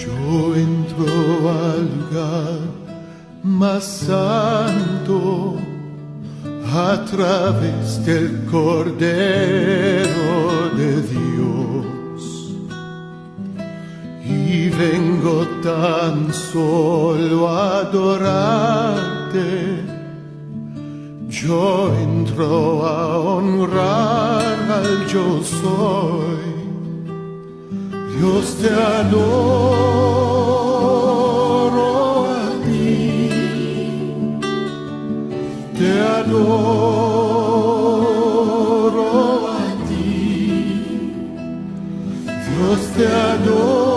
Yo entro al lugar más santo a través del Cordero de Dios, y vengo tan solo a adorarte. Yo entro a honrar al yo soy. Dios, te adoro a ti, te adoro a ti, Dios, te adoro.